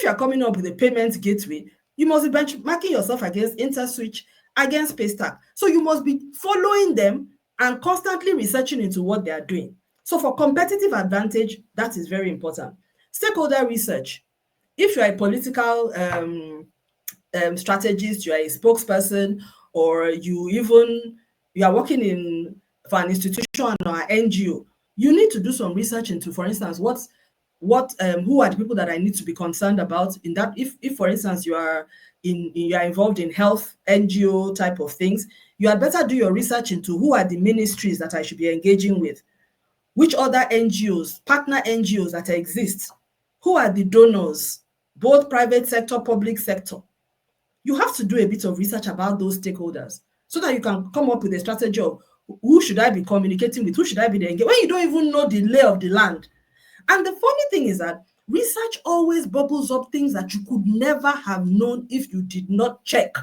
if you are coming up with a payment gateway, you must be benchmarking yourself against InterSwitch, against Paystack. So you must be following them and constantly researching into what they are doing. So for competitive advantage, that is very important. Stakeholder research. If you are a political strategist, you are a spokesperson, or you are working for an institution or an NGO, you need to do some research into, for instance, who are the people that I need to be concerned about in that. If for instance you are involved in health NGO type of things, you had better do your research into who are the ministries that I should be engaging with, which other NGOs, partner NGOs that exist, who are the donors, both private sector, public sector. You have to do a bit of research about those stakeholders so that you can come up with a strategy of who should I be communicating with, who should I be engaging when you don't even know the lay of the land. And the funny thing is that research always bubbles up things that you could never have known if you did not check.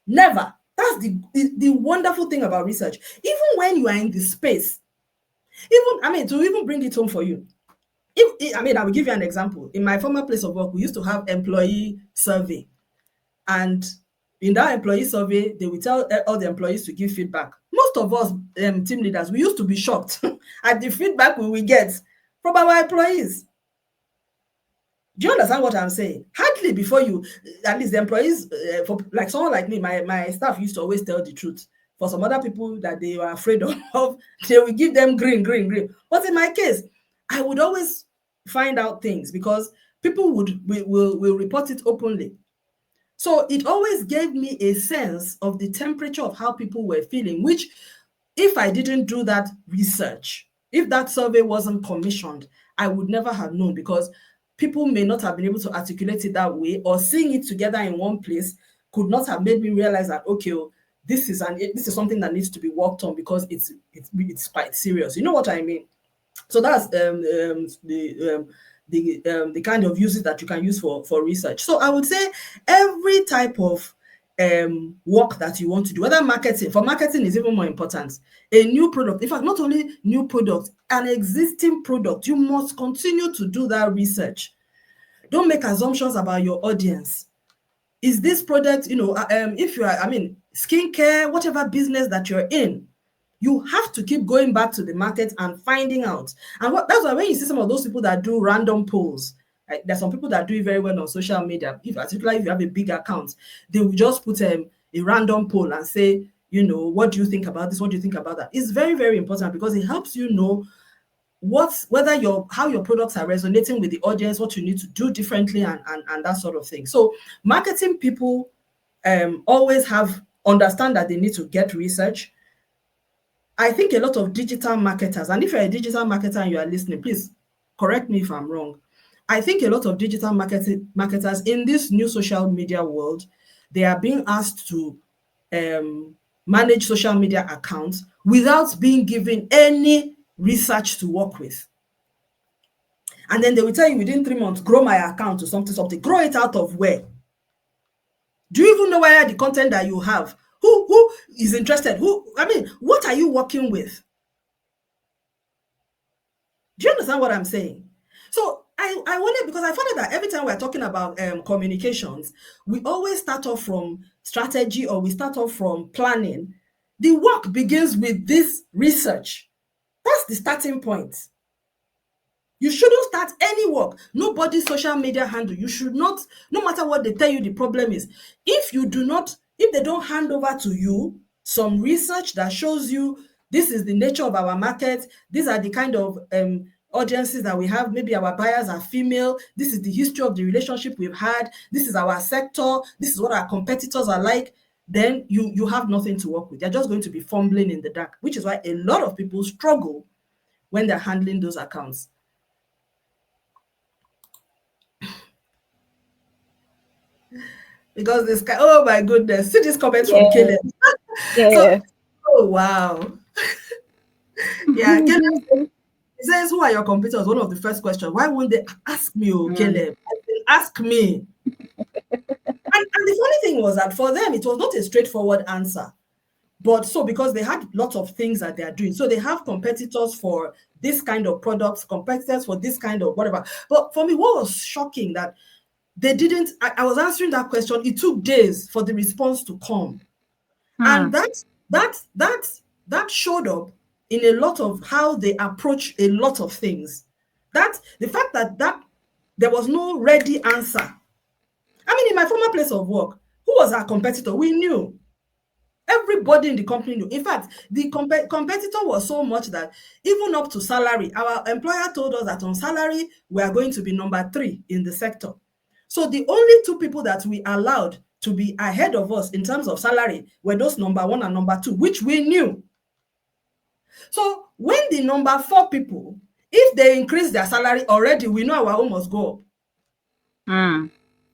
Never. That's the wonderful thing about research. Even when you are in the space, to even bring it home for you. I will give you an example. In my former place of work, we used to have employee survey. And in that employee survey, they will tell all the employees to give feedback. Most of us team leaders, we used to be shocked at the feedback we will get from our employees. Do you understand what I'm saying? Hardly before you, at least the employees, for like someone like me, my staff used to always tell the truth. For some other people that they were afraid of, they will give them green. But in my case, I would always find out things because people will report it openly. So it always gave me a sense of the temperature of how people were feeling, which if I didn't do that research, if that survey wasn't commissioned, I would never have known, because people may not have been able to articulate it that way, or seeing it together in one place could not have made me realize that, okay, this is something that needs to be worked on because it's quite serious. You know what I mean? So that's the kind of uses that you can use for research. So I would say every type of work that you want to do, whether marketing is even more important. A new product, in fact, not only new product, an existing product, you must continue to do that research. Don't make assumptions about your audience. Is this product, if you are, skincare, whatever business that you're in, you have to keep going back to the market and finding out. And that's why when you see some of those people that do random polls, there's some people that do it very well on social media, particularly if you have a big account, they will just put a random poll and say, what do you think about this? What do you think about that? It's very, very important because it helps you know how your products are resonating with the audience, what you need to do differently, and that sort of thing. So marketing people always understand that they need to get research. I think a lot of digital marketers, and if you're a digital marketer and you are listening, please correct me if I'm wrong. I think a lot of digital marketers in this new social media world, they are being asked to manage social media accounts without being given any research to work with. And then they will tell you within 3 months, grow my account to something. Grow it out of where? Do you even know where the content that you have? Who is interested? What are you working with? Do you understand what I'm saying? So I wanted, because I found out that every time we're talking about communications, we always start off from strategy, or we start off from planning. The work begins with this research. That's the starting point. You shouldn't start any work. Nobody's social media handle. You should not, no matter what they tell you the problem is, if they don't hand over to you some research that shows you this is the nature of our market, these are the kind of audiences that we have, maybe our buyers are female, this is the history of the relationship we've had, this is our sector, this is what our competitors are like, then you have nothing to work with. You're just going to be fumbling in the dark, which is why a lot of people struggle when they're handling those accounts. Because this guy, oh my goodness, see this comment from Caleb. Yeah. Oh wow. Yeah, Caleb says, who are your competitors? One of the first questions. Why won't they ask me, Caleb? Ask me. And the funny thing was that for them, it was not a straightforward answer. But so because they had lots of things that they are doing, so they have competitors for this kind of products, competitors for this kind of whatever. But for me, what was shocking that They didn't. I was answering that question. It took days for the response to come, and that showed up in a lot of how they approach a lot of things. That the fact that there was no ready answer. I mean, in my former place of work, who was our competitor? We knew. Everybody in the company knew. In fact, the competitor was so much that even up to salary, our employer told us that on salary, we are going to be number 3 in the sector. So the only 2 people that we allowed to be ahead of us in terms of salary were those number 1 and number 2, which we knew. So when the number 4 people, if they increase their salary already, we know our own must go up.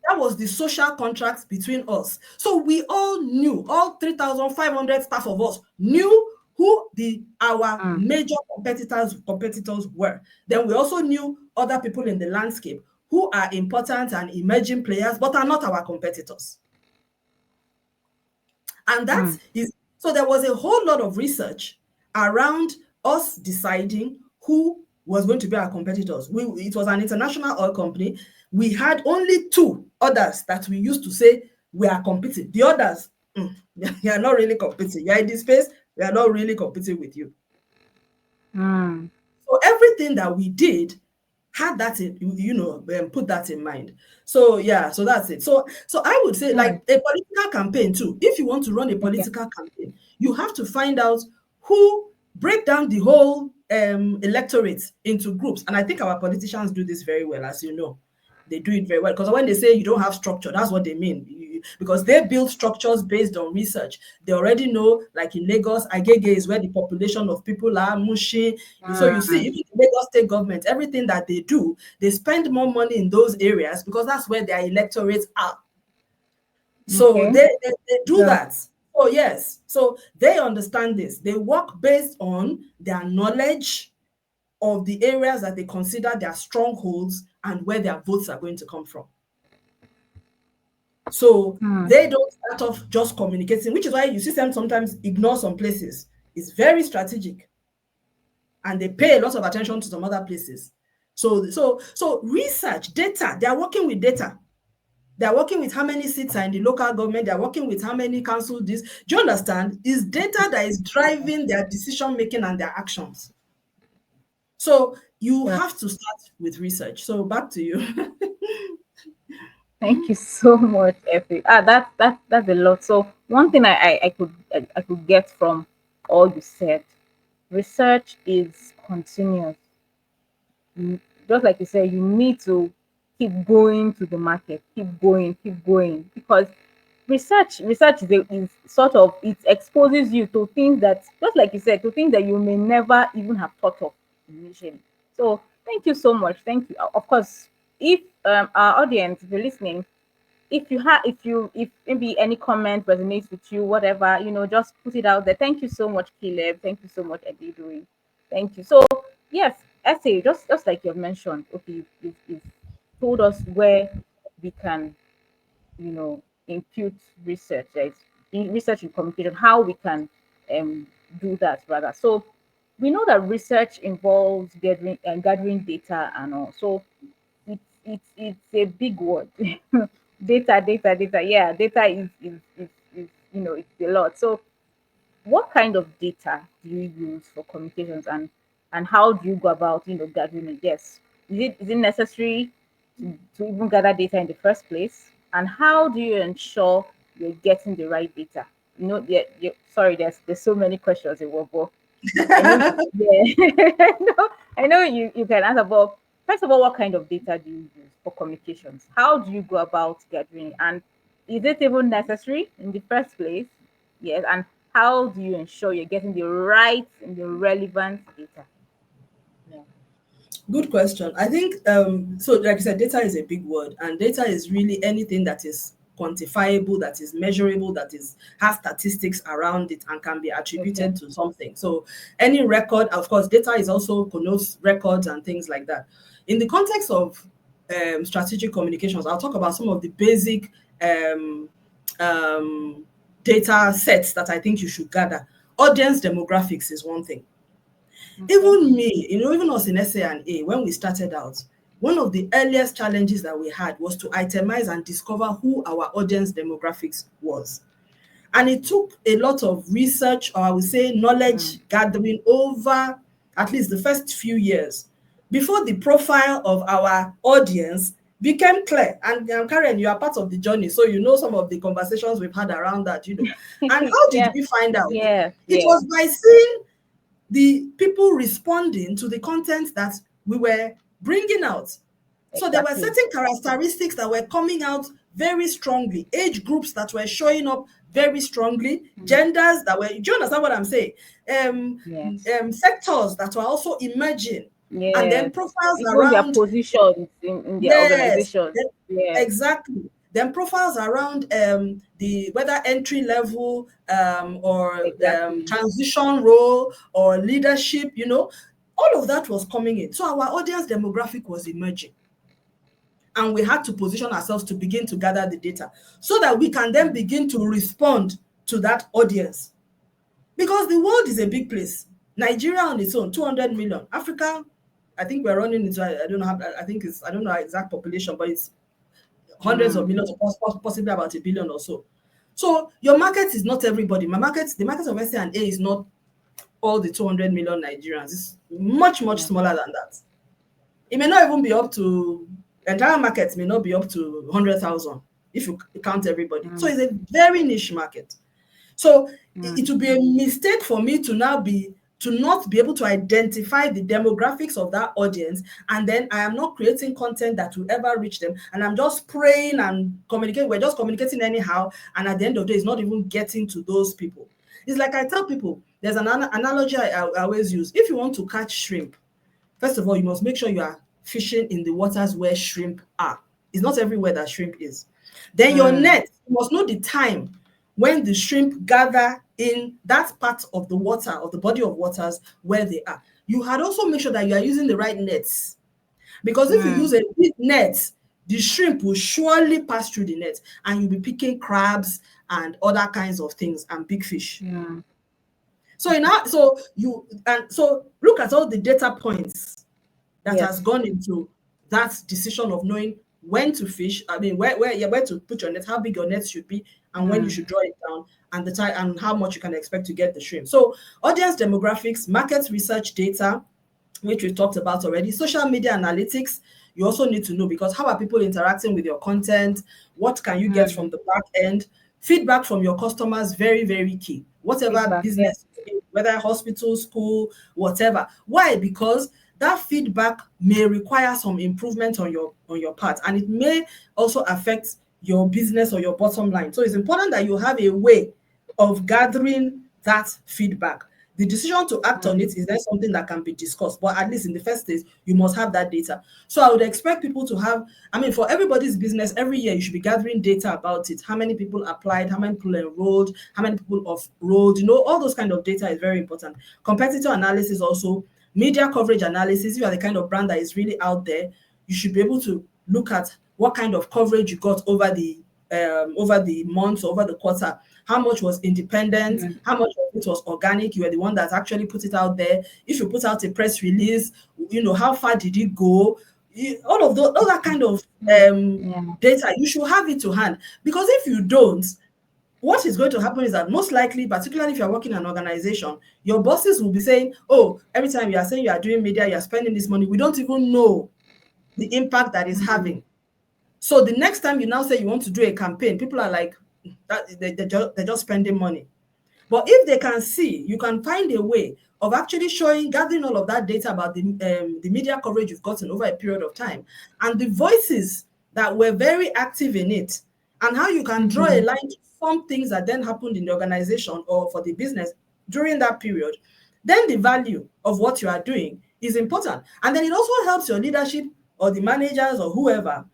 That was the social contract between us. So we all knew, all 3,500 staff of us knew who our major competitors were. Then we also knew other people in the landscape who are important and emerging players, but are not our competitors. And that is, so there was a whole lot of research around us deciding who was going to be our competitors. It was an international oil company. We had only 2 others that we used to say we are competing. The others, you are not really competing. You are in this space, we are not really competing with you. So everything that we did had that in, put that in mind. So yeah, so that's it. So I would say, like a political campaign too, if you want to run a political campaign, you have to find out who, break down the whole electorate into groups. And I think our politicians do this very well, as you know. They do it very well, because when they say you don't have structure, that's what they mean. Because they build structures based on research. They already know, like in Lagos, Agege is where the population of people are, Mushi. So you see, even the Lagos state government, everything that they do, they spend more money in those areas because that's where their electorates are. So they do that. Oh yes, so they understand this. They work based on their knowledge of the areas that they consider their strongholds and where their votes are going to come from. So they don't start off just communicating, which is why you see them sometimes ignore some places. It's very strategic. And they pay a lot of attention to some other places. So research, data, they are working with data. They are working with how many seats are in the local government. They are working with how many council this. Do you understand? It's data that is driving their decision making and their actions. So you have to start with research. So back to you. Thank you so much, Effie. That's a lot. So one thing I could get from all you said, research is continuous. Just like you said, you need to keep going to the market, keep going, because research is sort of, it exposes you to things that, just like you said, to things that you may never even have thought of initially. So thank you so much. Thank you. Of course, if our audience, if you're listening, if maybe any comment resonates with you, whatever, just put it out there. Thank you so much, Caleb. Thank you so much, Eddie. Thank you. So yes, essay, just like you've mentioned, okay, you've told us where we can, impute research, right? In research in communication, how we can do that rather. So we know that research involves gathering data and all. So it's a big word. Data. Yeah, data is it's a lot. So what kind of data do you use for communications, and how do you go about gathering it? Yes, is it necessary to even gather data in the first place, and how do you ensure you're getting the right data? Sorry, there's so many questions in one, but I know yeah. No, I know you can answer, but first of all, what kind of data do you use for communications? How do you go about gathering, and is it even necessary in the first place? Yes, and how do you ensure you're getting the right and the relevant data? Yeah. Good question. I think so. Like you said, data is a big word, and data is really anything that is quantifiable, that is measurable, that has statistics around it and can be Okay. attributed to something. So any record, of course, data is also connotes records and things like that. In the context of strategic communications, I'll talk about some of the basic um, data sets that I think you should gather. Audience demographics is one thing. Okay. Even me, even us in SA and A, when we started out, one of the earliest challenges that we had was to itemize and discover who our audience demographics was. And it took a lot of research, or I would say knowledge gathering, over at least the first few years before the profile of our audience became clear. And Karen, you are part of the journey, so you know some of the conversations we've had around that. And how did Yeah. we find out? Yes. It Yes. was by seeing the people responding to the content that we were bringing out. So there were Exactly. certain characteristics that were coming out very strongly, age groups that were showing up very strongly, genders that were, do you understand what I'm saying? Yes. Sectors that were also emerging, and then Yes. profiles Even their around. positions in their Yes, organization. Yes. exactly. Then profiles around the whether entry level or Exactly. transition role or leadership, all of that was coming in. So our audience demographic was emerging, and we had to position ourselves to begin to gather the data so that we can then begin to respond to that audience. Because the world is a big place. Nigeria on its own, 200 million. Africa, I think we're running into, I don't know how, I think it's, I don't know our exact population, but it's hundreds of millions, or possibly about a billion or so. So your market is not everybody. The market of SA&A is not all the 200 million Nigerians. It's much, much Yeah. smaller than that. It may not even be up to, entire market may not be up to 100,000 if you count everybody. So it's a very niche market. So it would be a mistake for me to not be able to identify the demographics of that audience, and then I am not creating content that will ever reach them, and I'm just praying and communicating. We're just communicating anyhow, and at the end of the day, it's not even getting to those people. It's like I tell people, there's an analogy I always use. If you want to catch shrimp, first of all, you must make sure you are fishing in the waters where shrimp are. It's not everywhere that shrimp is. Then your net, you must know the time when the shrimp gather in that part of the water, of the body of waters where they are. You had also make sure that you are using the right nets. Because if you use a big net, the shrimp will surely pass through the net, and you'll be picking crabs and other kinds of things and big fish. So look at all the data points that has Yes. gone into that decision of knowing when to fish. I mean, where to put your net, how big your net should be, and when you should draw it down, and the time and how much you can expect to get the shrimp. So, audience demographics, market research data, which we talked about already, social media analytics. You also need to know, because how are people interacting with your content? What can you get from the back end? Feedback from your customers, very, very key. Whatever Feedback. Yes. business, whether hospital, school, whatever. Why? Because that feedback may require some improvement on your part, and it may also affect your business or your bottom line. So it's important that you have a way of gathering that feedback. The decision to act on it is then something that can be discussed, but at least in the first stage, you must have that data. So I would expect people to have, I mean, for everybody's business, every year you should be gathering data about it. How many people applied, how many people enrolled, how many people off-rolled, all those kind of data is very important. Competitor analysis also, media coverage analysis. If you are the kind of brand that is really out there, you should be able to look at what kind of coverage you got over the months, over the quarter. How much was independent? How much of it was organic? You were the one that actually put it out there. If you put out a press release, how far did it go? All of those, all that kind of Yeah. data, you should have it to hand. Because if you don't, what is going to happen is that most likely, particularly if you're working in an organization, your bosses will be saying, oh, every time you are saying you are doing media, you're spending this money, we don't even know the impact that is having. So the next time you now say you want to do a campaign, people are like, that they're just spending money. But if they can see, you can find a way of actually gathering all of that data about the media coverage you've gotten over a period of time, and the voices that were very active in it, and how you can draw a line to some things that then happened in the organization or for the business during that period, then the value of what you are doing is important. And then it also helps your leadership or the managers or whoever,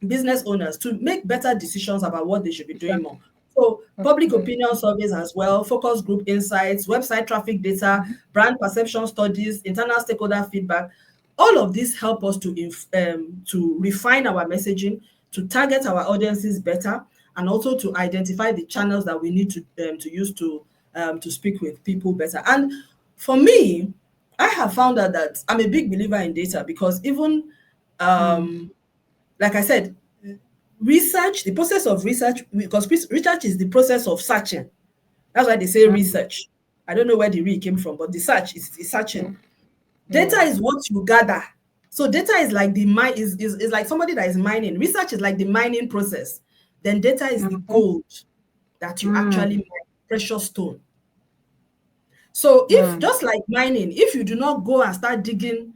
business owners, to make better decisions about what they should be doing more. So That's public very opinion true. surveys as well, focus group insights, website traffic data, brand perception studies, internal stakeholder feedback. All of these help us to refine our messaging, to target our audiences better, and also to identify the channels that we need to use to speak with people better. And for me, I have found out that I'm a big believer in data, because even Mm. Like I said, research, the process of research, because research is the process of searching. That's why they say Mm. research. I don't know where the re came from, but the search is Yeah. searching. Data Yeah. is what you gather. So data is like the mine is like somebody that is mining. Research is like the mining process. Then data is the Okay. gold that you Mm. actually mine, precious stone. So if Mm. just like mining, if you do not go and start digging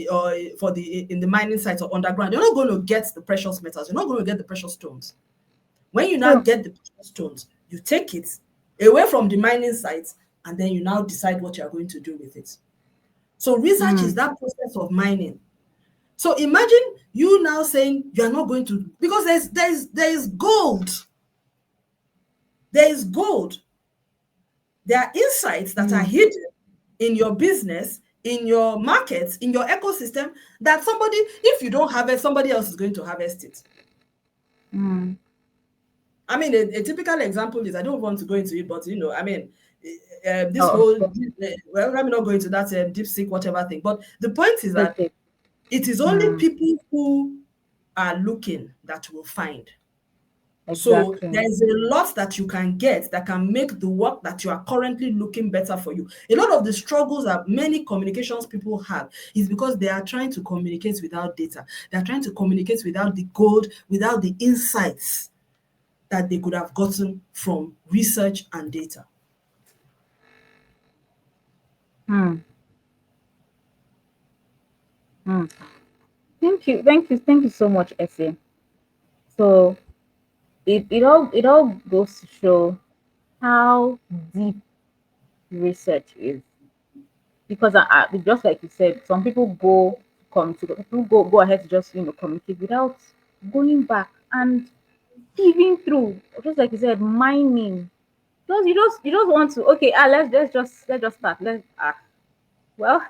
or for the in the mining sites or underground, you're not going to get the precious metals. You're not going to get the precious stones. When you now True. get the precious stones, you take it away from the mining sites, and then you now decide what you are going to do with it. So research is Mm. that process of mining. So imagine you now saying you are not going to, because there is gold. There is gold. There are insights that are Mm. hidden in your business, in your markets, in your ecosystem, that somebody, if you don't harvest, somebody else is going to harvest it. Mm. I mean, a typical example is, I don't want to go into it, but I mean, this Oh, whole, okay. well, let me not go into that deep seek, whatever thing. But the point is that Okay. it is only Mm. people who are looking that will find. So Exactly. there's a lot that you can get that can make the work that you are currently looking better for you. A lot of the struggles that many communications people have is because they are trying to communicate without data. They are trying to communicate without the gold, without the insights that they could have gotten from research and data. Mm. Mm. Thank you. Thank you. Thank you so much, Essie. So it all goes to show how deep research is, because just like you said, some people go ahead to just communicate without going back and peeping through, just like you said, mining. Just you just want to, okay, let's just start. Well,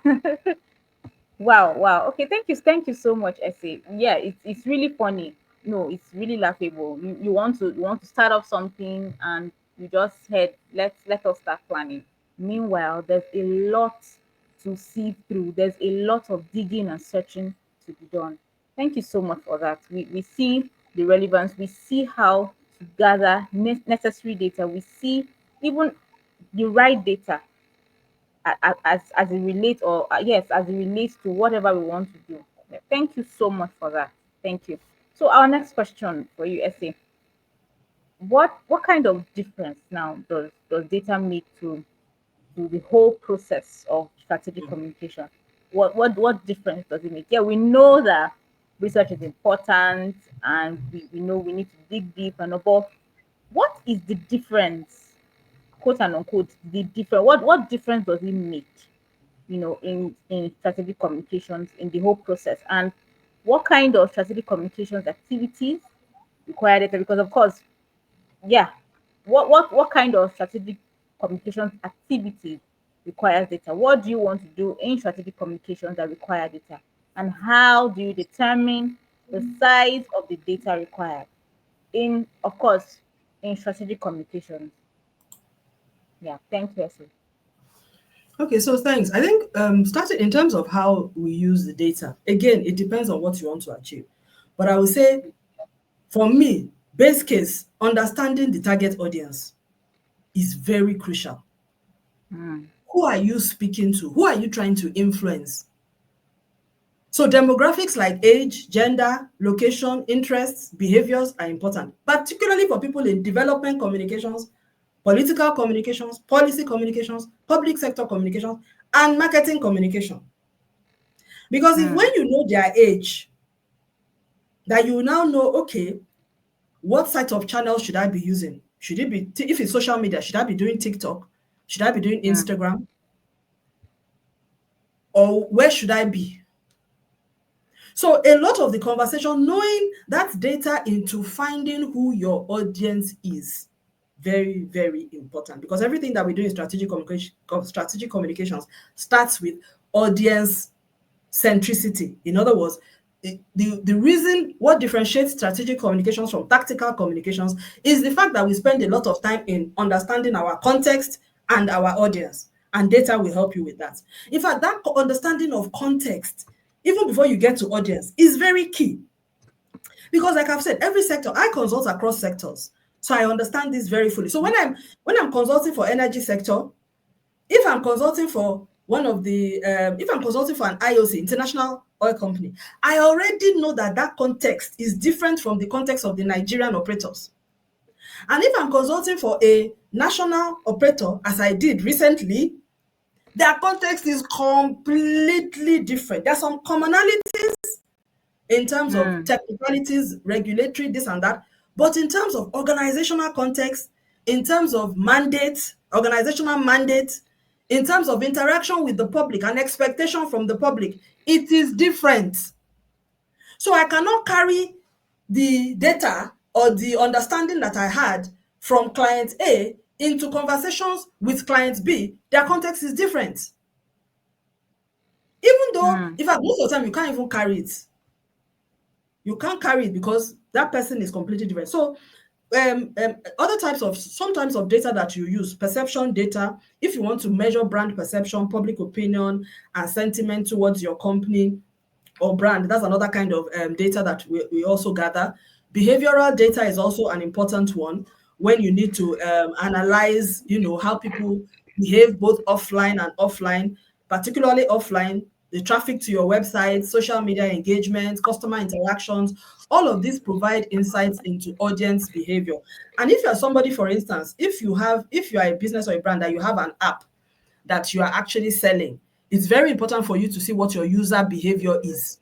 wow, wow. Okay, thank you so much, Essay. Yeah, it's really funny. No, it's really laughable. You want to start off something and you just said, let us start planning. Meanwhile, there's a lot to see through. There's a lot of digging and searching to be done. Thank you so much for that. We see the relevance. We see how to gather necessary data. We see even the right data as it relates, or yes, as it relates to whatever we want to do. Yeah, thank you so much for that. Thank you. So our next question for you, Essay: what kind of difference now does data make to the whole process of strategic communication? What difference does it make? Yeah, we know that research is important, and we know we need to dig deep and above. What is the difference, quote and unquote, the difference? What difference does it make, in strategic communications, in the whole process, and what kind of strategic communications activities require data? Because of course, yeah, what kind of strategic communications activities requires data? What do you want to do in strategic communications that require data, and how do you determine the size of the data required in, of course, in strategic communications? Yeah, thank you, Esri. Okay, so thanks. I think starting in terms of how we use the data, again, it depends on what you want to achieve. But I would say, for me, base case, understanding the target audience is very crucial. Mm. Who are you speaking to? Who are you trying to influence? So demographics like age, gender, location, interests, behaviors are important, particularly for people in development communications, political communications, policy communications, public sector communications, and marketing communication. Because if when Mm. you know their age, that you now know, okay, what site of channel should I be using? Should it be, if it's social media, should I be doing TikTok? Should I be doing Mm. Instagram? Or where should I be? So a lot of the conversation, knowing that data into finding who your audience is, very, very important, because everything that we do in strategic communications starts with audience centricity. In other words, the reason what differentiates strategic communications from tactical communications is the fact that we spend a lot of time in understanding our context and our audience, and data will help you with that. In fact, that understanding of context even before you get to audience, is very key. Because like I've said, every sector, I consult across sectors. So I understand this very fully. So when I'm consulting for energy sector, if I'm consulting for one of the if I'm consulting for an IOC, international oil company, I already know that that context is different from the context of the Nigerian operators. And if I'm consulting for a national operator, as I did recently, their context is completely different. There's some commonalities in terms of Mm. technicalities, regulatory, this and that. But in terms of organizational context, in terms of mandate, organizational mandate, in terms of interaction with the public and expectation from the public, it is different. So I cannot carry the data or the understanding that I had from client A into conversations with client B. Their context is different. Even though, Mm. in fact, most of the time you can't even carry it. You can't carry it because that person is completely different. So other types of some types of data that you use, perception data, if you want to measure brand perception, public opinion, and sentiment towards your company or brand, that's another kind of data that we also gather. Behavioral data is also an important one when you need to analyze, how people behave both offline and offline, particularly offline, the traffic to your website, social media engagement, customer interactions. All of these provide insights into audience behavior. And if you're somebody, for instance, if you are a business or a brand that you have an app that you are actually selling, it's very important for you to see what your user behavior is.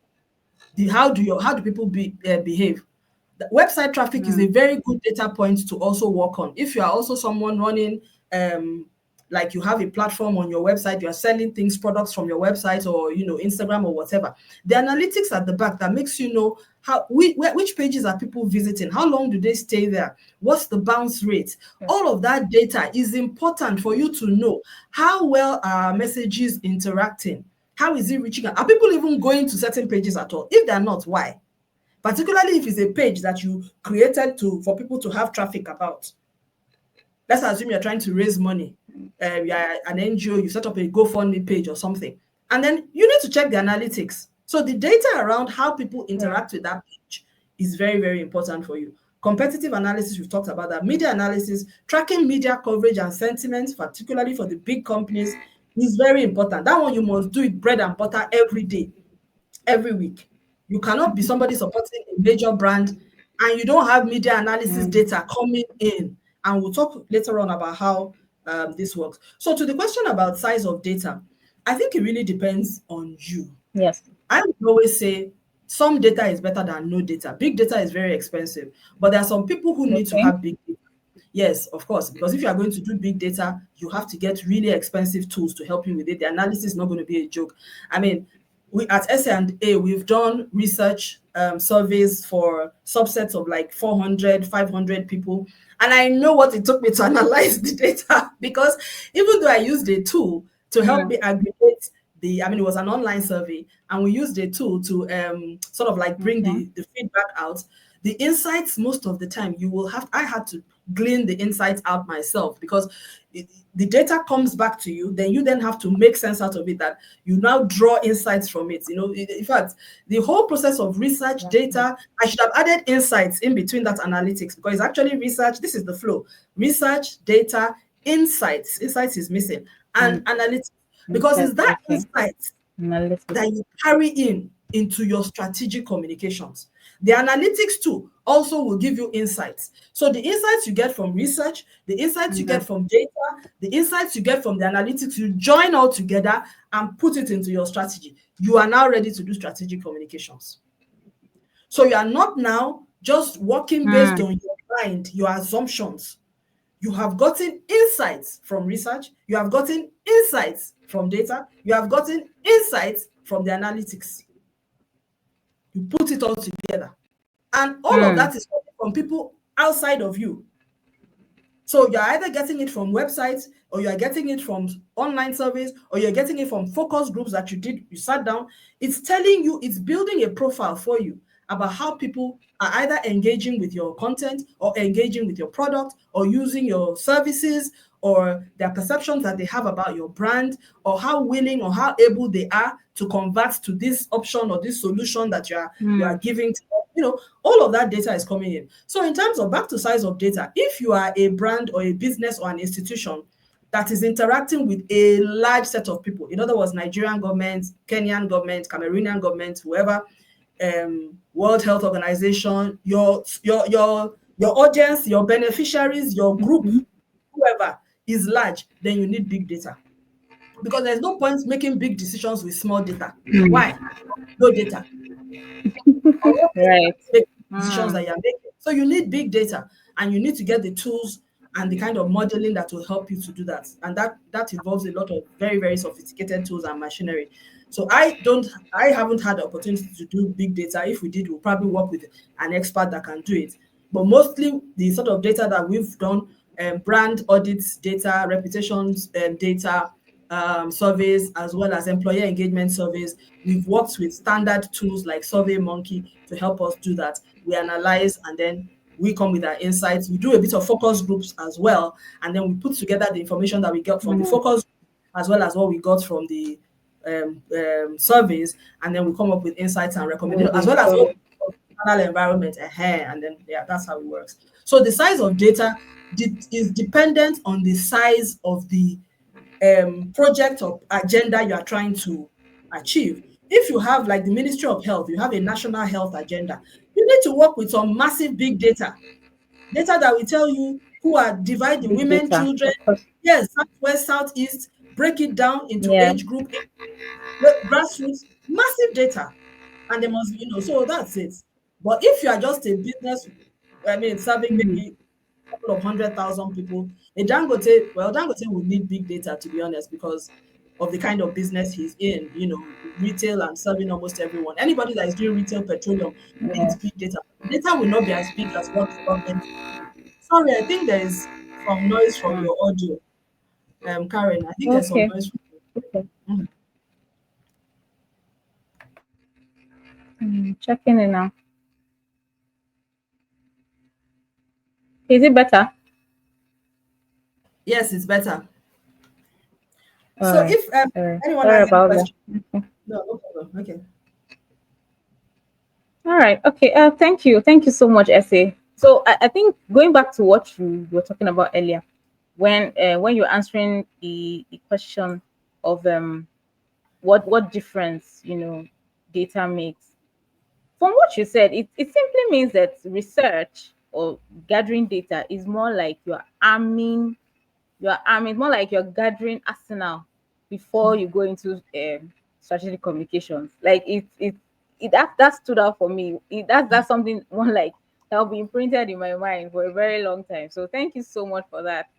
How do people behave? The website traffic is a Mm. very good data point to also work on. If you are also someone running, um, like you have a platform on your website, you are selling things, products from your website or Instagram or whatever. The analytics at the back that makes you know which pages are people visiting, how long do they stay there, what's the bounce rate. Yes. All of that data is important for you to know how well are messages interacting. How is it reaching out? Are people even going to certain pages at all? If they're not, why? Particularly if it's a page that you created for people to have traffic about. Let's assume you're trying to raise money. You're an NGO, you set up a GoFundMe page or something. And then you need to check the analytics. So the data around how people Yeah. interact with that page is very, very important for you. Competitive analysis, we've talked about that. Media analysis, tracking media coverage and sentiment, particularly for the big companies, is very important. That one you must do it bread and butter every day, every week. You cannot be somebody supporting a major brand and you don't have media analysis Mm. data coming in. And we'll talk later on about how this works. So, to the question about size of data, I think it really depends on you. Yes. I would always say some data is better than no data. Big data is very expensive, but there are some people who need to Okay. have big data. Yes, of course, because if you are going to do big data, you have to get really expensive tools to help you with it. The analysis is not going to be a joke. I mean, we at S&A, we've done research surveys for subsets of like 400, 500 people. And I know what it took me to analyze the data because even though I used a tool to help Mm. me aggregate it was an online survey, and we used a tool to sort of like bring Okay. the feedback out. The insights, most of the time, I had to glean the insights out myself because the data comes back to you, then you then have to make sense out of it, that you now draw insights from it. In fact, the whole process of research Exactly. data, I should have added insights in between that analytics, because it's actually research. This is the flow: research, data, insights is missing, and And analytics, because insight. it's that Okay. insight Analytics. that you carry into your strategic communications. The analytics too also will give you insights. So the insights you get from research, the insights you get Mm. from data, the insights you get from the analytics, you join all together and put it into your strategy. You are now ready to do strategic communications. So you are not now just working based Mm. on your mind, your assumptions. You have gotten insights from research, you have gotten insights from data, you have gotten insights from the analytics. You put it all together. And all of Mm. that is from people outside of you. So you're either getting it from websites, or you're getting it from online surveys, or you're getting it from focus groups that you sat down. It's telling you, it's building a profile for you about how people are either engaging with your content or engaging with your product or using your services or their perceptions that they have about your brand, or how willing or how able they are to convert to this option or this solution that you are Mm. giving to them. All of that data is coming in. So in terms of, back to size of data, if you are a brand or a business or an institution that is interacting with a large set of people, in other words, Nigerian government, Kenyan government, Cameroonian government, whoever, World Health Organization, your audience, your beneficiaries, your group, Mhm. whoever is large, then you need big data, because there's no point making big decisions with small data. Why? No data. On what data Right. to make decisions Mm. that you're making. So you need big data, and you need to get the tools and the kind of modeling that will help you to do that. And that involves a lot of very, very sophisticated tools and machinery. So I haven't had the opportunity to do big data. If we did, we'll probably work with an expert that can do it. But mostly the sort of data that we've done, brand audits data, reputations data, surveys, as well as employer engagement surveys. We've worked with standard tools like SurveyMonkey to help us do that. We analyze, and then we come with our insights. We do a bit of focus groups as well, and then we put together the information that we get from the Mm. focus group, as well as what we got from the surveys, and then we come up with insights and With recommendations, as the well as what survey. we got from the external environment. And then, yeah, that's how it works. So the size of data is dependent on the size of the project or agenda you are trying to achieve. If you have, like, the Ministry of Health, you have a national health agenda, you need to work with some massive big data that will tell you who are dividing Big women, data, children, of course. yes, southwest, southeast, break it down into Yeah. age group, grassroots, massive data. And they must, so that's it. But if you are just a business, I mean, serving Mm. maybe couple of 100,000 people. Dangote will need big data, to be honest, because of the kind of business he's in, retail and serving almost everyone. Anybody that is doing retail petroleum Yeah. needs big data. Data will not be as big as what the government. Sorry, I think there is some noise from Mm. your audio. Karen, I think there's some Okay. noise from Okay. Mhm. Checking it now. Is it better? Yes, it's better. All So right. if Sorry. anyone Sorry has any about that. questions, Okay. no problem. Okay. All right. Okay. Thank you. Thank you so much, Essay. So I think going back to what you were talking about earlier, when you're answering the question of what difference data makes. From what you said, it simply means that research or gathering data is more like you're arming, more like you're gathering arsenal before you go into strategic communications. Like that stood out for me. That's something one like that'll be imprinted in my mind for a very long time. So thank you so much for that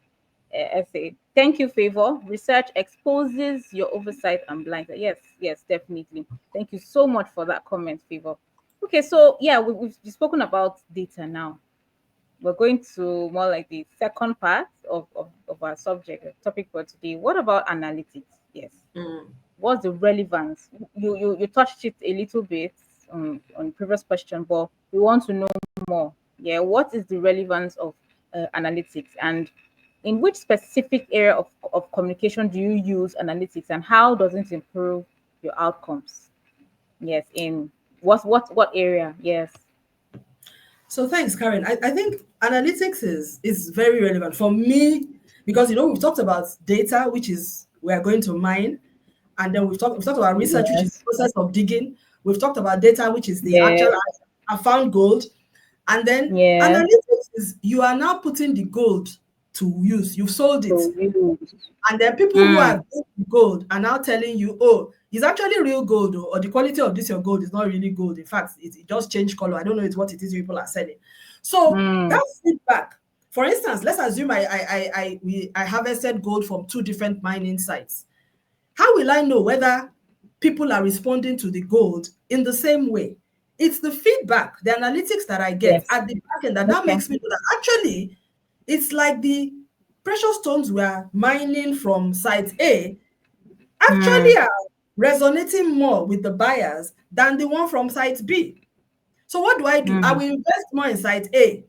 essay. Thank you, Favor. Research exposes your oversight and blind. Yes, yes, definitely. Thank you so much for that comment, Favor. Okay, so yeah, we've spoken about data now. We're going to more like the second part of our subject topic for today. What about analytics? Yes. Mm. What's the relevance? You touched it a little bit on previous question, but we want to know more. Yeah, what is the relevance of analytics, and in which specific area of communication do you use analytics, and how does it improve your outcomes? Yes, in what area? Yes. So thanks, Karen. I think analytics is very relevant for me, because we've talked about data, which is we are going to mine, and then we've talked about research, which is the Yes. process of digging. We've talked about data, which is the actual Yes. I found gold, and then Yes. analytics is you are now putting the gold to use. You've sold it. To use. And then people who are Mm, doing gold are now telling you, oh, it's actually real gold, or the quality of this your gold is not really gold. In fact, it just changed color. I don't know it's what it is people are selling. So mm, that feedback, for instance, let's assume I harvested gold from two different mining sites. How will I know whether people are responding to the gold in the same way? It's the feedback, the analytics that I get yes. at the back end that now Okay. makes me know that actually it's like the precious stones we are mining from site A Mm, actually are resonating more with the buyers than the one from site B. So what do? I will mm, invest more in site A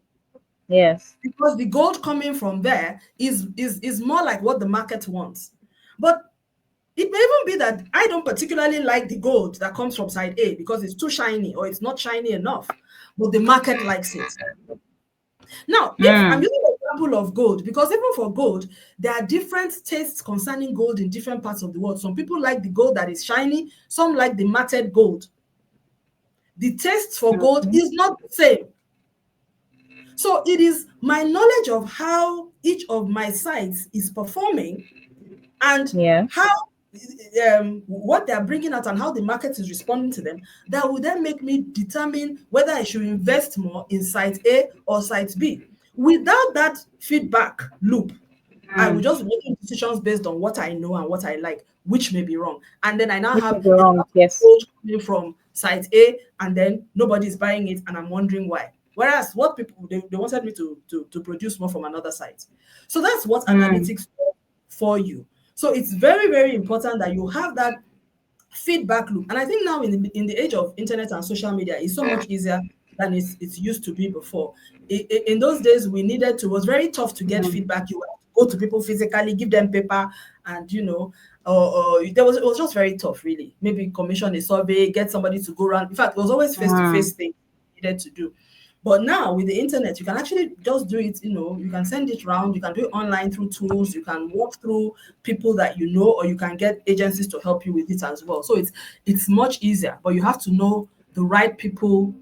Yes. because the gold coming from there is more like what the market wants. But it may even be that I don't particularly like the gold that comes from side A because it's too shiny or it's not shiny enough, but the market likes it. Now, if I'm Mm. using the example of gold, because even for gold, there are different tastes concerning gold in different parts of the world. Some people like the gold that is shiny, some like the matted gold. The taste for gold Okay. is not the same. So it is my knowledge of how each of my sites is performing and Yeah. how what they're bringing out and how the market is responding to them that will then make me determine whether I should invest more in site A or site B. Without that feedback loop, I will Mm. just be making decisions based on what I know and what I like, which may be wrong. And then I now Which have may be a wrong. lot of Yes. gold coming from site A, and then nobody's buying it, and I'm wondering why. Whereas what people they wanted me to produce more from another site. So that's what Mm. analytics do for you. So it's very, very important that you have that feedback loop. And I think now in the age of internet and social media, it's so much easier than it used to be before. In those days, we needed to, it was very tough to get Mm. feedback. You had to go to people physically, give them paper, and it was just very tough, really. Maybe commission a survey, get somebody to go around. In fact, it was always Mm. face-to-face thing you needed to do. But now with the internet, you can actually just do it, you can send it around, you can do it online through tools, you can walk through people that you know, or you can get agencies to help you with it as well. So it's much easier, but you have to know the right people.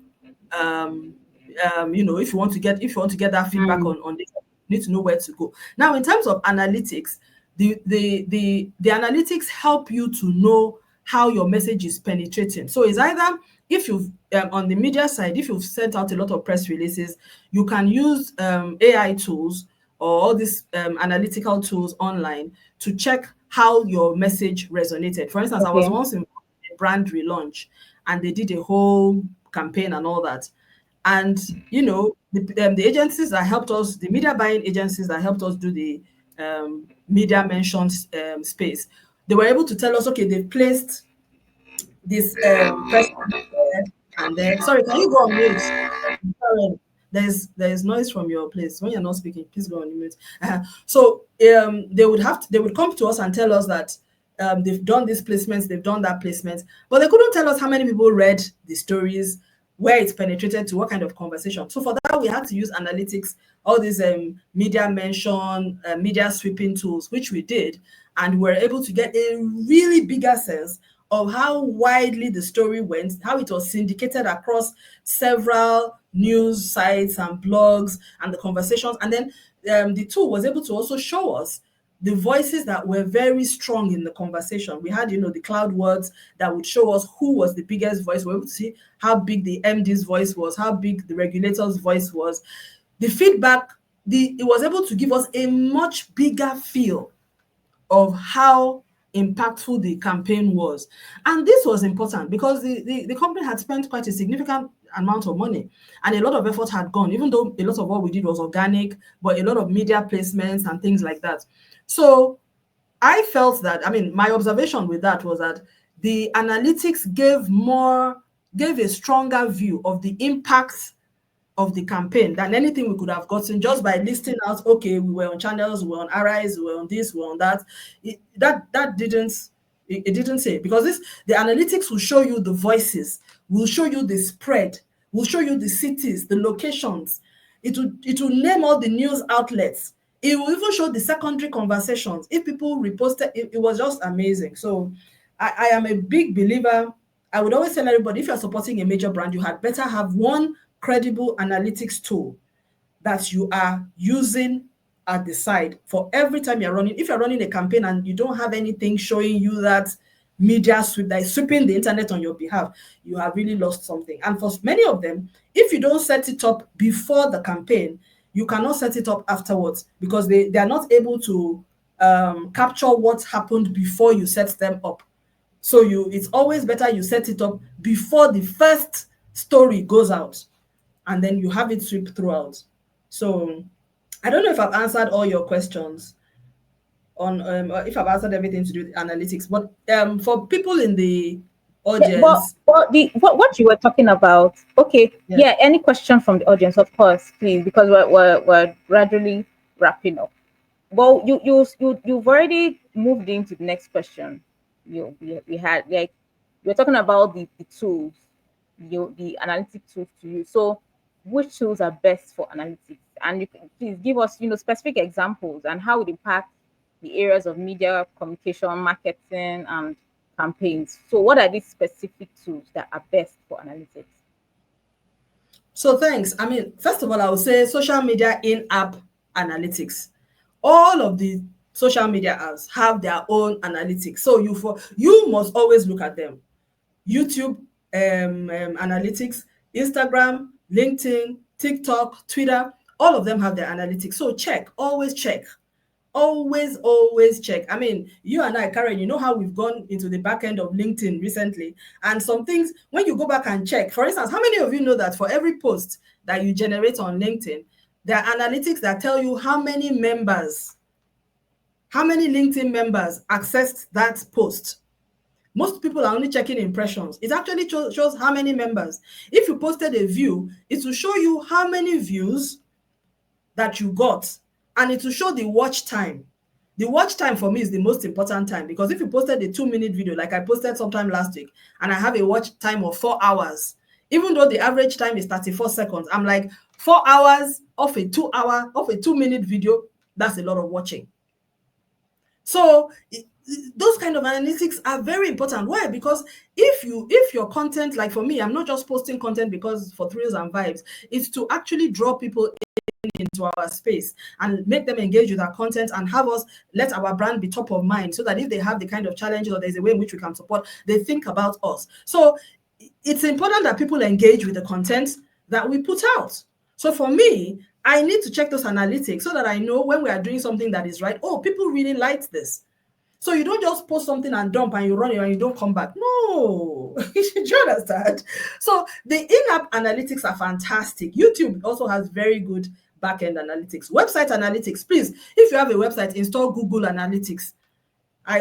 Um, if you want to get that feedback Mm. on this, you need to know where to go. Now, in terms of analytics, the analytics help you to know how your message is penetrating. So it's either if you've on the media side, if you've sent out a lot of press releases, you can use AI tools or all these analytical tools online to check how your message resonated. For instance, I was Okay. once in a brand relaunch and they did a whole campaign and all that. And the agencies that helped us, the media buying agencies that helped us do the media mentions space, they were able to tell us, okay, they've placed this person there and there. Sorry, can you go on mute? Sorry, there's noise from your place. When you're not speaking, please go on mute. So they would come to us and tell us that they've done these placements, they've done that placement, but they couldn't tell us how many people read the stories, where it's penetrated to, what kind of conversation. So for that, we had to use analytics, all these media mention, media sweeping tools, which we did, and we were able to get a really bigger sense of how widely the story went, how it was syndicated across several news sites and blogs and the conversations. And then the tool was able to also show us the voices that were very strong in the conversation. We had, the cloud words that would show us who was the biggest voice. We were able to see how big the MD's voice was, how big the regulator's voice was. The feedback, it was able to give us a much bigger feel of how impactful the campaign was. And this was important because the company had spent quite a significant amount of money and a lot of effort had gone, even though a lot of what we did was organic, but a lot of media placements and things like that. So I felt that, I mean, my observation with that was that the analytics gave a stronger view of the impact of the campaign than anything we could have gotten just by listing out, okay, we were on channels, we were on RIs, we were on this, we were on that. That it didn't say, because the analytics will show you the voices, will show you the spread, will show you the cities, the locations. It will name all the news outlets. It will even show the secondary conversations. If people reposted, it was just amazing. So I am a big believer. I would always tell everybody, if you're supporting a major brand, you had better have one credible analytics tool that you are using at the side for every time you're running. If you're running a campaign and you don't have anything showing you that media sweep that is sweeping the internet on your behalf, you have really lost something. And for many of them, if you don't set it up before the campaign, you cannot set it up afterwards because they are not able to capture what happened before you set them up. So it's always better you set it up before the first story goes out, and then you have it sweep throughout. So I don't know if I've answered all your questions on or if I've answered everything to do with analytics, but for people in the Yeah, audience. but the what you were talking about, okay, Yeah. yeah, any question from the audience, of course, please, because we're gradually wrapping up. Well, you've already moved into the next question. We had, like, we're talking about the tools, the analytic tools to use. So, which tools are best for analytics? And you can please give us, specific examples and how it impact the areas of media, communication, marketing, and campaigns. So, what are these specific tools that are best for analytics? So thanks. I mean, first of all, I would say social media in-app analytics. All of the social media apps have their own analytics. So you must always look at them. YouTube analytics, Instagram, LinkedIn, TikTok, Twitter, all of them have their analytics. So check, always check. Always check. I mean, you and I, Karen, you know how we've gone into the back end of LinkedIn recently, and some things, when you go back and check, for instance, how many of you know that for every post that you generate on LinkedIn, there are analytics that tell you how many LinkedIn members accessed that post? Most people are only checking impressions. It actually shows how many members. If you posted a view, it will show you how many views that you got, and it will show the watch time. The watch time for me is the most important time, because if you posted a 2-minute video like I posted sometime last week and I have a watch time of 4 hours, even though the average time is 34 seconds, I'm like, 4 hours of a 2-minute video, that's a lot of watching. So those kind of analytics are very important. Why? Because if your content, like for me, I'm not just posting content because for thrills and vibes, it's to actually draw people into our space and make them engage with our content and have us let our brand be top of mind, so that if they have the kind of challenges or there's a way in which we can support, they think about us. So it's important that people engage with the content that we put out. So for me, I need to check those analytics so that I know when we are doing something that is right. Oh, people really liked this. So you don't just post something and dump and you run it and you don't come back. No, do you understand? So the in-app analytics are fantastic. YouTube also has very good back-end analytics. Website analytics, please, if you have a website, install Google Analytics.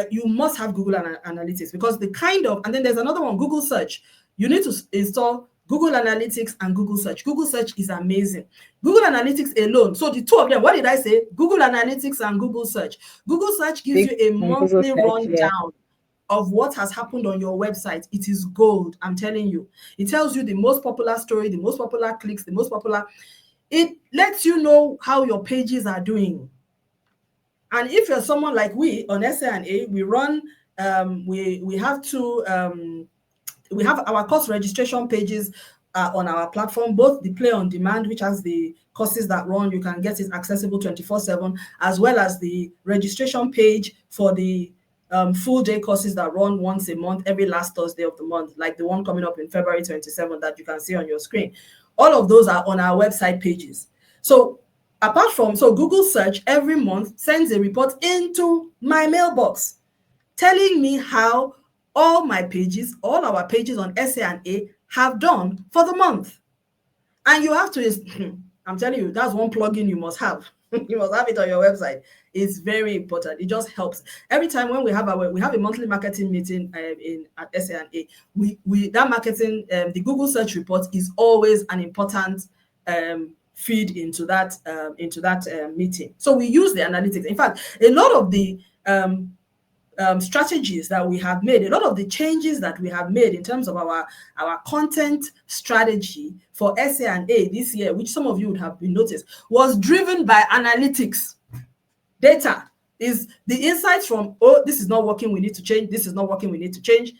You must have Google Analytics, because the kind of, and then there's another one, Google Search. You need to install Google Analytics and Google Search. Google Search is amazing. Google Analytics alone, so the two of them, what did I say? Google Analytics and Google Search. Google Search gives you a And Google monthly search, yeah. rundown of what has happened on your website. It is gold, I'm telling you. It tells you the most popular story, the most popular clicks, the most popular. It lets you know how your pages are doing. And if you're someone like we on SA&A, we run, we have two, we have our course registration pages on our platform, both the Play on Demand, which has the courses that run, you can get it accessible 24/7, as well as the registration page for the full day courses that run once a month, every last Thursday of the month, like the one coming up in February 27 that you can see on your screen. All of those are on our website pages. So apart from, so Google Search every month sends a report into my mailbox telling me how all my pages, all our pages on SA&A have done for the month. And you have to, I'm telling you, that's one plugin you must have. You must have it on your website. It's very important. It just helps. Every time when we have a monthly marketing meeting at SA&A, we that marketing, the Google search report is always an important feed into that meeting. So we use the analytics. In fact, a lot of the strategies that we have made, a lot of the changes that we have made in terms of our content strategy for SA&A this year, which some of you would have been noticed, was driven by analytics. Data is the insights from, oh, this is not working, we need to change. This is not working, we need to change.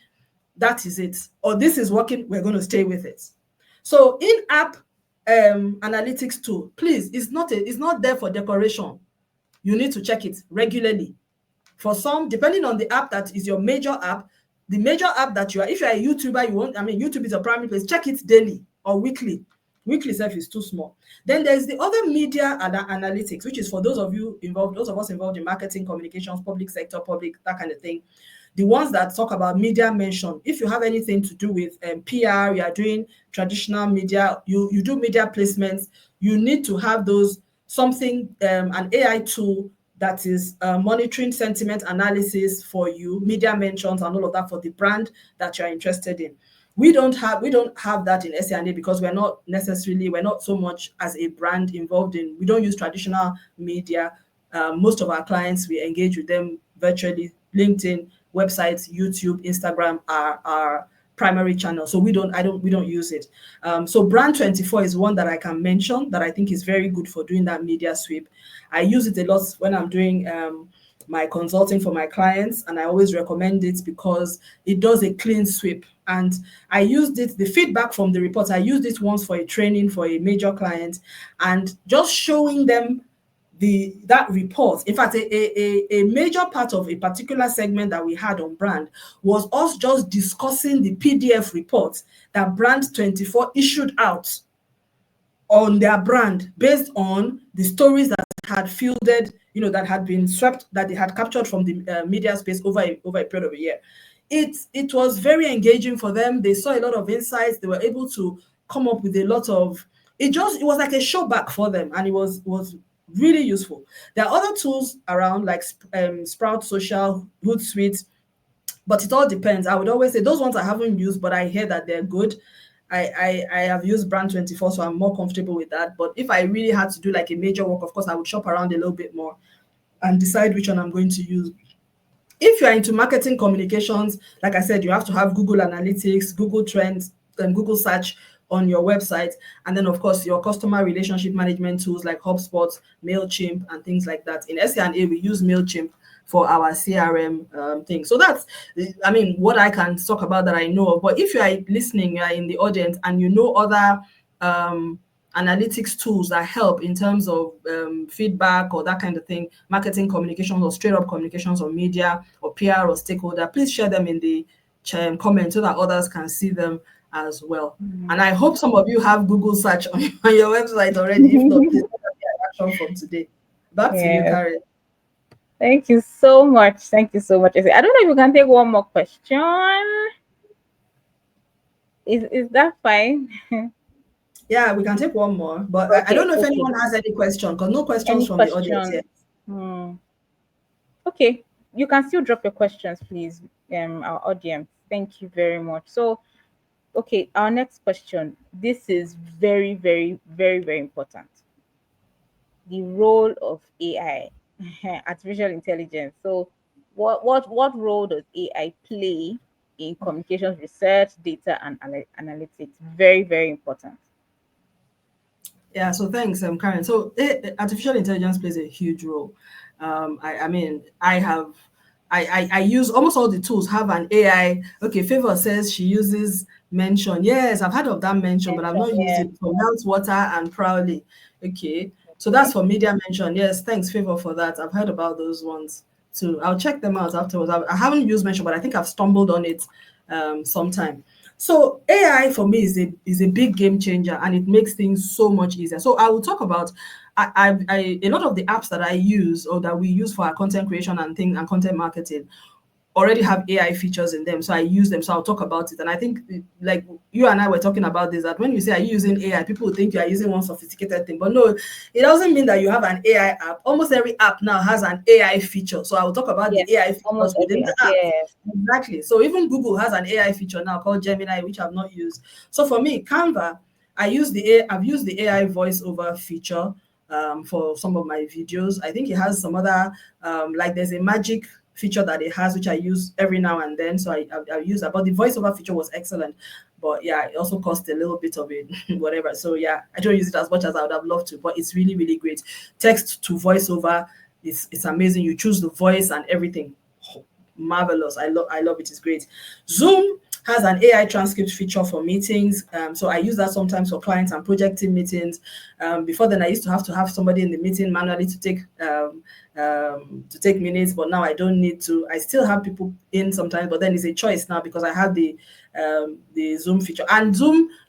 That is it. Or this is working, we're going to stay with it. So in-app analytics tool, please, it's not there for decoration. You need to check it regularly. For some, depending on the app that is your major app, the major app that you are, if you're a YouTuber, YouTube is your primary place, check it daily or weekly. Weekly self is too small. Then there's the other media analytics, which is for those of us involved in marketing, communications, public sector, that kind of thing. The ones that talk about media mention. If you have anything to do with PR, you are doing traditional media, you do media placements, you need to have those, an AI tool that is monitoring sentiment analysis for you, media mentions and all of that for the brand that you're interested in. We don't have that in SA&A because we're not so much as a brand involved in. We don't use traditional media. Most of our clients, we engage with them virtually. LinkedIn, websites, YouTube, Instagram are our primary channel. So we don't use it. So Brand 24 is one that I can mention that I think is very good for doing that media sweep. I use it a lot when I'm doing my consulting for my clients, and I always recommend it because it does a clean sweep. And I used it, the feedback from the reports, I used it once for a training for a major client, and just showing them that report. In fact, a major part of a particular segment that we had on brand was us just discussing the PDF report that Brand 24 issued out on their brand based on the stories that had fielded, that had been swept, that they had captured from the media space over a period of a year. It was very engaging for them. They saw a lot of insights. They were able to come up with a lot of it was like a show back for them, and it was really useful. There are other tools around like Sprout Social, Hootsuite, but it all depends. I would always say those ones I haven't used, but I hear that they're good. I have used Brand 24, so I'm more comfortable with that. But if I really had to do like a major work, of course, I would shop around a little bit more and decide which one I'm going to use. If you are into marketing communications, like I said, you have to have Google Analytics, Google Trends, and Google Search on your website. And then, of course, your customer relationship management tools like HubSpot, MailChimp, and things like that. In SC&A, we use MailChimp for our CRM thing. So that's, what I can talk about that I know of. But if you are listening, you are in the audience, and you know other analytics tools that help in terms of feedback or that kind of thing, marketing communications or straight up communications or media or PR or stakeholder, please share them in the comments so that others can see them as well. And I hope some of you have Google search on your website already. If not, please action from today. Back to you, Yes. Karen. Thank you so much. Thank you so much. I don't know if you can take one more question. Is that fine? Yeah, we can take one more, but I Okay, don't know if okay. anyone has any question because no questions Any from the audience questions? yet. Hmm. Okay, you can still drop your questions, please, our audience. Thank you very much. So, okay, our next question. This is very, very, very, very important. The role of AI, artificial intelligence. So, what role does AI play in communications research, data, and analytics? Very, very important. Yeah, so thanks, Karen. So artificial intelligence plays a huge role. I use almost all the tools have an AI. Okay, Favor says she uses Mention. Yes, I've heard of that Mention, but I've Mention, not used yeah. it for Water and Prowly. Okay, so that's Okay. for media Mention. Yes, thanks, Favor, for that. I've heard about those ones too. I'll check them out afterwards. I haven't used Mention, but I think I've stumbled on it sometime. So AI for me is a big game changer, and it makes things so much easier. So I will talk about a lot of the apps that I use or that we use for our content creation and things and content marketing already have AI features in them. So I use them. So I'll talk about it. And I think, like you and I were talking about this, that when you say, are you using AI, people will think you are using one sophisticated thing. But no, it doesn't mean that you have an AI app. Almost every app now has an AI feature. So I will talk about the Yes, AI almost features within every the app. app. Yes. Exactly. So even Google has an AI feature now called Gemini, which I've not used. So for me, Canva, I've used the AI voiceover feature for some of my videos. I think it has some other like there's a magic feature that it has, which I use every now and then. So I use that. But the voiceover feature was excellent. But yeah, it also cost a little bit of it, whatever. So yeah, I don't use it as much as I would have loved to, but it's really, really great. Text to voiceover, it's amazing. You choose the voice and everything. Marvelous. I love it. It's great. Zoom has an AI transcript feature for meetings. So I use that sometimes for clients and project team meetings. Before then, I used to have somebody in the meeting manually to take minutes, but now I don't need to. I still have people in sometimes, but then it's a choice now because I have the Zoom feature and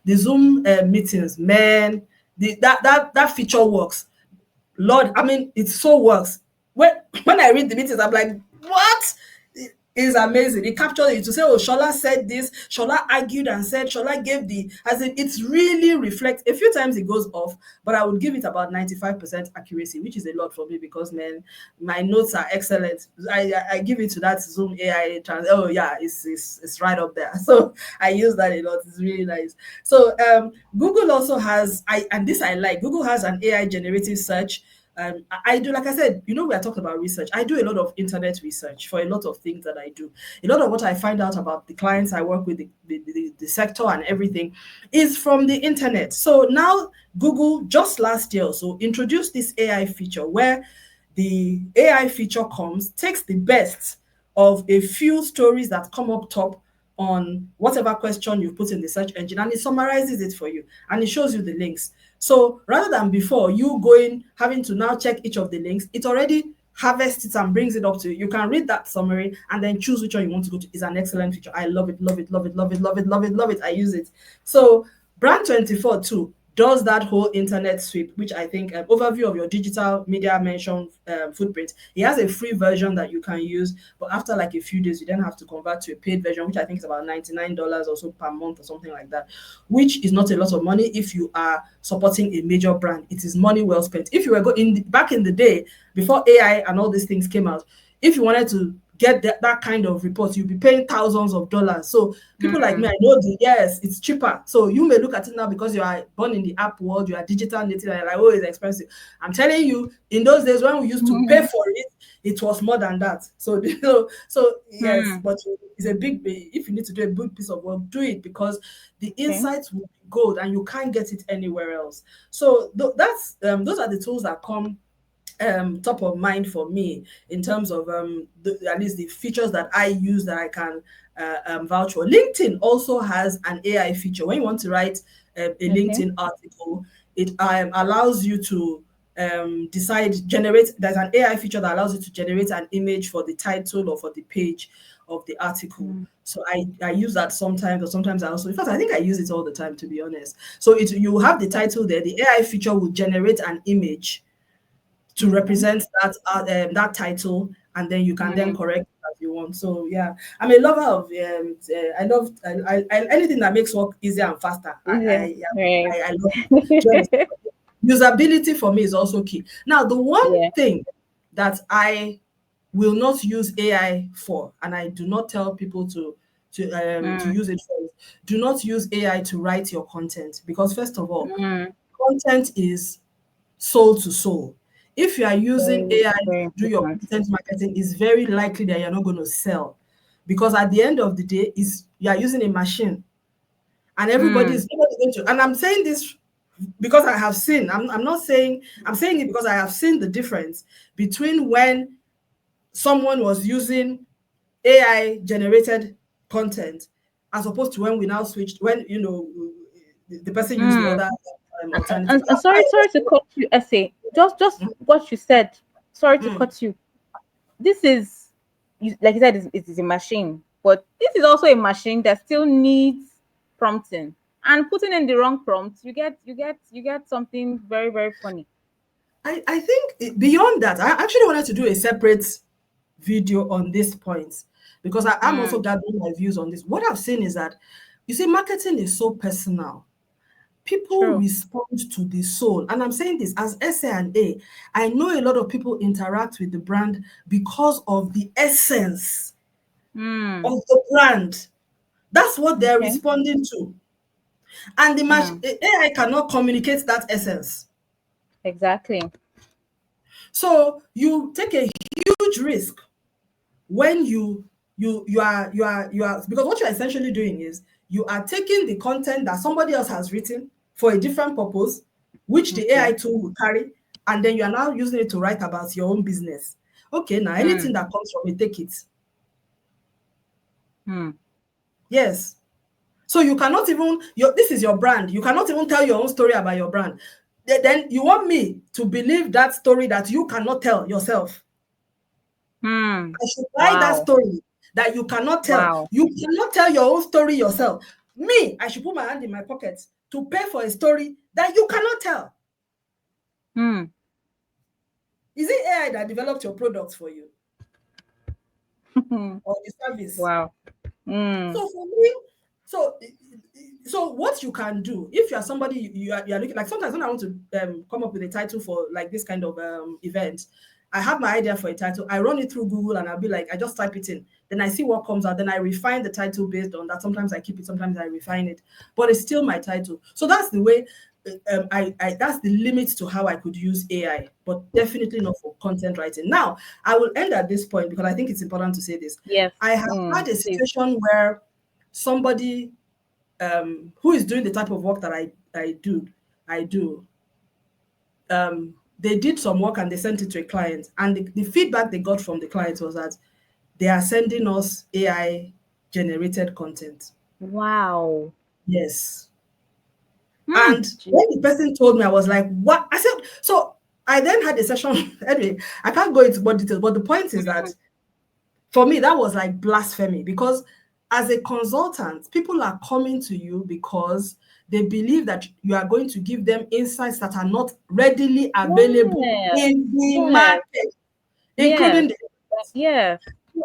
the Zoom meetings. Man, that feature works. Lord, I mean, it so works. When I read the meetings, I'm like, what? Is amazing. It captured it to say, oh, Shola said this, Shola argued and said, Shola gave the, as in, it's really reflects. A few times it goes off, but I would give it about 95% accuracy, which is a lot for me because, man, my notes are excellent. I give it to that Zoom AI trans. Oh, yeah, it's right up there. So I use that a lot. It's really nice. So Google also has, and this I like, Google has an AI generative search. I do, like I said, we are talking about research. I do a lot of internet research for a lot of things that I do. A lot of what I find out about the clients I work with, the sector and everything, is from the internet. So now Google, just last year or so, introduced this AI feature where the AI feature takes the best of a few stories that come up top on whatever question you've put in the search engine, and it summarizes it for you and it shows you the links. So rather than before you having to now check each of the links, it already harvests it and brings it up to you. You can read that summary and then choose which one you want to go to. It's an excellent feature. I love it, love it, love it, love it, love it, love it, love it. I use it. So Brand24 too does that whole internet sweep, which I think overview of your digital media mention footprint. It has a free version that you can use, but after like a few days, you then have to convert to a paid version, which I think is about $99 or so per month or something like that, which is not a lot of money if you are supporting a major brand. It is money well spent. If you were back in the day, before AI and all these things came out, if you wanted to get that kind of report, you'll be paying thousands of dollars. So people like me, I know yes, it's cheaper. So you may look at it now because you are born in the app world, you are digital native, and you're like, oh, it's expensive. I'm telling you, in those days when we used to pay for it, it was more than that. So yes, but it's a big, if you need to do a big piece of work, do it, because the Okay. insights will be gold and you can't get it anywhere else. So that's those are the tools that come top of mind for me in terms of at least the features that I use that I can vouch for. LinkedIn also has an AI feature. When you want to write a Okay. LinkedIn article, it allows you to generate. There's an AI feature that allows you to generate an image for the title or for the page of the article. So I use that sometimes, or sometimes I also, in fact, I think I use it all the time, to be honest. So you have the title there, the AI feature will generate an image to Okay. represent that title, and then you can then correct it as you want. So yeah, I'm a lover of I love anything that makes work easier and faster. Easier. Right. I love it. Usability for me is also key. Now, the one Yeah. thing that I will not use AI for, and I do not tell people to use it for, do not use AI to write your content, because first of all, content is soul to soul. If you are using Very, AI very to do your important. content marketing, it's very likely that you're not going to sell, because at the end of the day, is you are using a machine, and nobody's going to. And I'm saying this because I have seen. I'm not saying, I'm saying it because I have seen the difference between when someone was using AI generated content as opposed to when we now switched, when the person used the other alternative. And sorry to cut you, essay. Just what you said. Sorry to Mm. cut you. This is, like you said, it is a machine, but this is also a machine that still needs prompting. And putting in the wrong prompt, you get something very, very funny. I think beyond that, I actually wanted to do a separate video on this point, because I'm also gathering my views on this. What I've seen is that, you see, marketing is so personal. People True. respond to the soul. And I'm saying this as SA and A. I know a lot of people interact with the brand because of the essence Hmm. of the brand. That's what they're Okay. responding to. And Hmm. the AI cannot communicate that essence. Exactly. So you take a huge risk when you are, because what you're essentially doing is you are taking the content that somebody else has written for a different purpose, which the AI Okay. tool will carry, and then you are now using it to write about your own business. Okay, now Hmm. anything that comes from it, take it. Hmm. Yes. So you cannot even, this is your brand. You cannot even tell your own story about your brand. Then you want me to believe that story that you cannot tell yourself. Hmm. I should buy that Wow. story that you cannot tell. Wow. You cannot tell your own story yourself. Me, I should put my hand in my pocket to pay for a story that you cannot tell. Hmm. Is it AI that developed your products for you? or the service. Wow. Mm. So for me, so so what you can do if you are somebody you are looking like sometimes when I want to come up with a title for like this kind of event, I have my idea for a title. I run it through Google and I'll be like, I just type it in. Then I see what comes out. Then I refine the title based on that. Sometimes I keep it, sometimes I refine it, but it's still my title. So that's the way. I that's the limit to how I could use AI, but definitely not for content writing. Now, I will end at this point because I think it's important to say this. Yes. I have Mm. had a Please. situation where somebody who is doing the type of work that I do, they did some work and they sent it to a client, and the feedback they got from the client was that they are sending us AI generated content. Wow. Yes. Hmm. And when the Jesus. person told me, I was like, what? I said, so I then had a session. Anyway, I can't go into more details, but the point is that for me, that was like blasphemy because as a consultant, people are coming to you because they believe that you are going to give them insights that are not readily available Yes. in the Yes. market, Yes. including the Yes.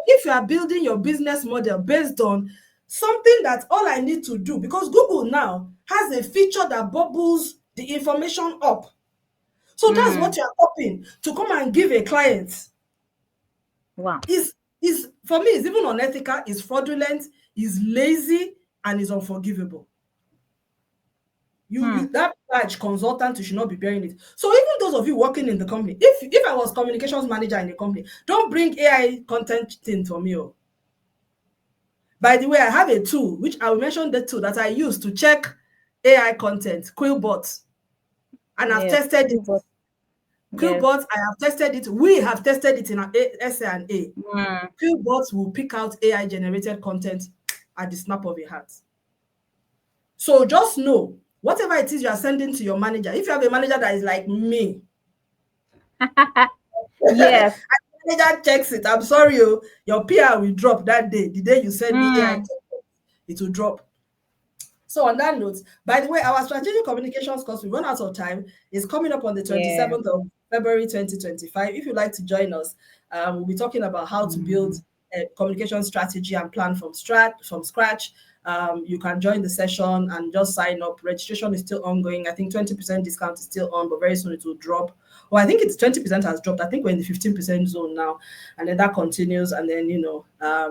if you are building your business model based on something that all I need to do, because Google now has a feature that bubbles the information up. So that's Mm. what you're copying to come and give a client Wow. is for me is even unethical, is fraudulent, is lazy, and is unforgivable. You Hmm. that badge consultant, you should not be bearing it. So even those of you working in the company, if I was communications manager in a company, don't bring AI content thing for me. Oh. By the way, I have a tool which I will mention the tool that I use to check AI content, Quillbot, and I've Yes. tested it. But yes. Quillbot, I have tested it. We have tested it in our SA&A. Mm. Quillbot will pick out AI generated content at the snap of a hat. So just know whatever it is you are sending to your manager. If you have a manager that is like me, and Yes. the manager checks it, I'm sorry, oh, your PR will drop that day. The day you send the AI, Mm. it will drop. So on that note, by the way, our strategic communications course, we run out of time, is coming up on the Yeah. 27th of February 2025. If you'd like to join us, we'll be talking about how to build Mm. a communication strategy and plan from scratch. You can join the session and just sign up. Registration is still ongoing. I think 20% discount is still on, but very soon it will drop. Well, I think it's 20% has dropped. I think we're in the 15% zone now, and then that continues. And then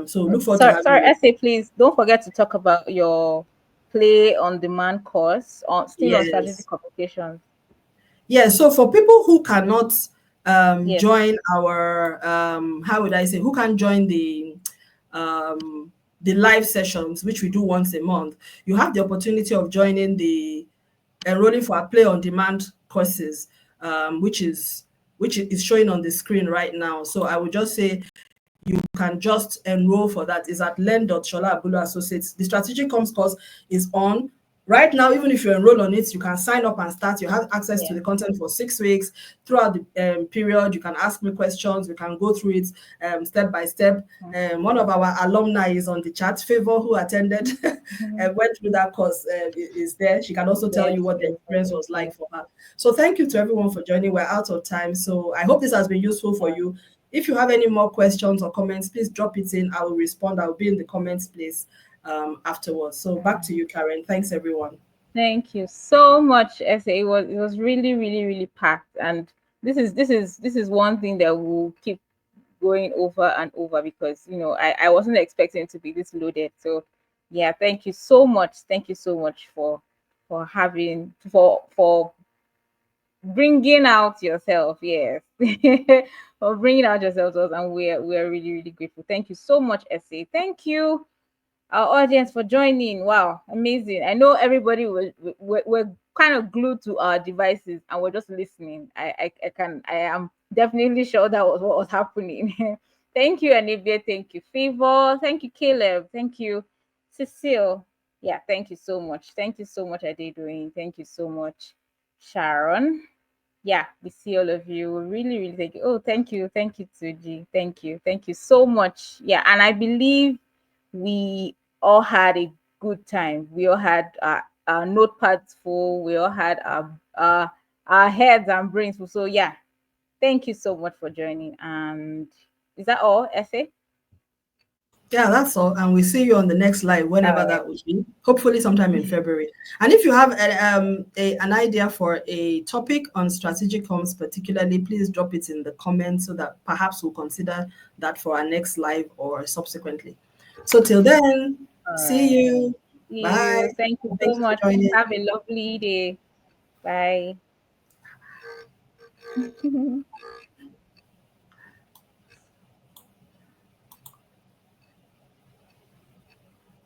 so look forward to Sorry, having sorry, you. Essay, please don't forget to talk about your play on demand course on still on strategic Yes. communications. Yeah, so for people who cannot Yes. join our how would I say who can join the live sessions which we do once a month, you have the opportunity of joining the enrolling for our play on demand courses, which is showing on the screen right now. So I would just say you can just enroll for that. It's at learn.shola associates. The strategic comms course is on right now. Even if you enroll on it, you can sign up and start. You have access to Yeah. the content for 6 weeks. Throughout the period, you can ask me questions. We can go through it step by step. One of our alumni is on the chat. Favor, who attended Mhm. and went through that course, is there. She can also tell you Yes, what the yes, I experience think was like so. for her. So thank you to everyone for joining. We're out of time, so I hope this has been useful for Yeah. you. If you have any more questions or comments, please drop it in. I will respond. I'll be in the comments place afterwards. So back to you, Karen. Thanks, everyone. Thank you so much, Essay. It was really, really, really packed. And this is one thing that we'll keep going over and over because I wasn't expecting it to be this loaded. So yeah, thank you so much. Thank you so much for bringing out yourself. Yes. For bringing out yourself to us, and we're really, really grateful. Thank you so much, Essay. Thank you our audience for joining. Wow, amazing. I know everybody we're kind of glued to our devices and we're just listening. I am definitely sure that was what was happening. Thank you, Anibia. Thank you, Favor. Thank you, Caleb. Thank you, Cecile. Yeah, thank you so much. Thank you so much, Adedoyin. Thank you so much, Sharon. Yeah, we see all of you. We really, really thank you. Oh, thank you, Tuji. Thank you so much. Yeah, and I believe we all had a good time. We all had our notepads full. We all had our heads and brains full. So yeah, thank you so much for joining. And is that all, Essay? Yeah, that's all. And we see you on the next live, All whenever right. that would be. Hopefully, sometime in February. And if you have an idea for a topic on strategic comms, particularly, please drop it in the comments so that perhaps we'll consider that for our next live or subsequently. So, till then, All see right. you. See Bye. you. Thank you so Thanks for much. joining. Have a lovely day. Bye.